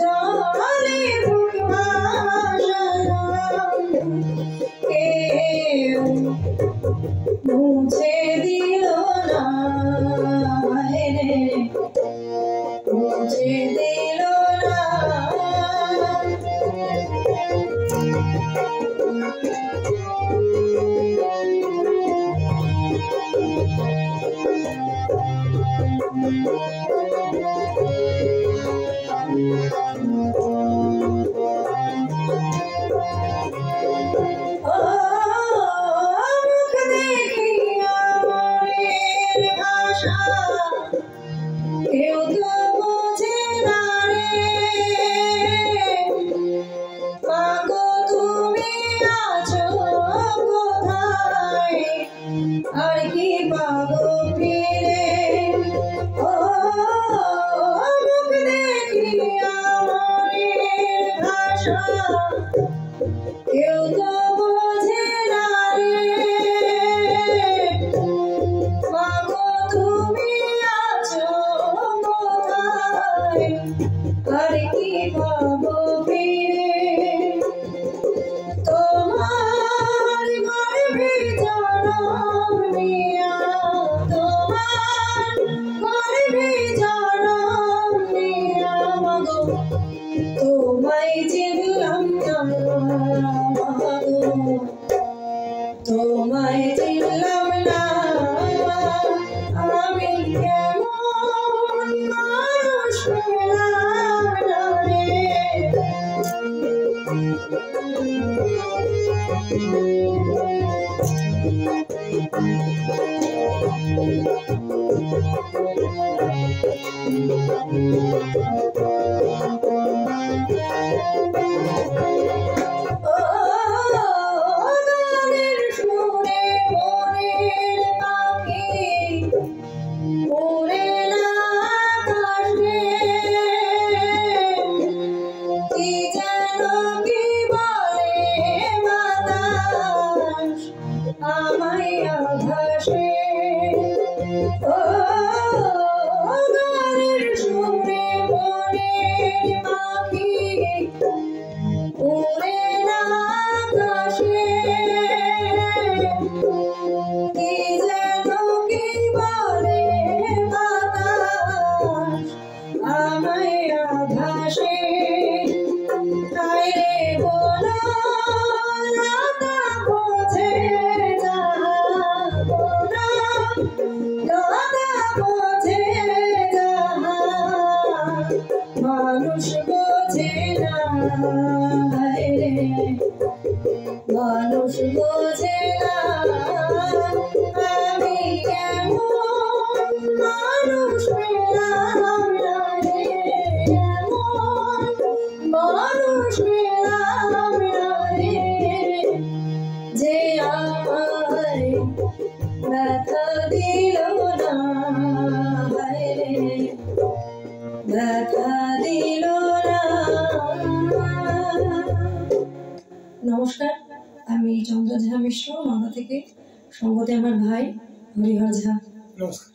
জলে বুক ভাসালাম কেউ মুছে দিল না রে মুছে দিল না কেউ তো বোঝে না রে মাগো তুমি আছো কোথায় আর কি পাবো ফিরে ও মুখ দেখি আমার ভাষা কেউ তো বোঝে না রে মাগো তুমি আছো কোথায় আর কি পাবো ফিরে তোমার গর্ভে জনম নিয়া তোমার গর্ভে জনম নিয়া মাগো তোমায় চিনলাম না মাগো তোমায় চিনলাম না আমি কেমন মানুষ পেলাম না রে গানের সুরে মনের পাখি উড়ে না আকাশে কি যেন কি বলে বাতাস আমায় আভাসে ও গানের সুরে মনের পাখি উড়ে না আকাশে কি যেন কি বলে বাতাস আমায় আভাসে তাই রে বলো লতা বোঝে যাহা বলো লতা বোঝে যাহা মানুষ বোঝে না রে মানুষ বোঝে না আমি কেমন মানুষ পেলাম না রে এমন মানুষ পেলাম না রে যে আমায় ব্যথা দিল না রে ব্যথা দিল না। নমস্কার, আমি চন্দ্র ঝা মিশ্র মালদা থেকে, সঙ্গতে আমার ভাই হরিহর ঝা। নমস্কার।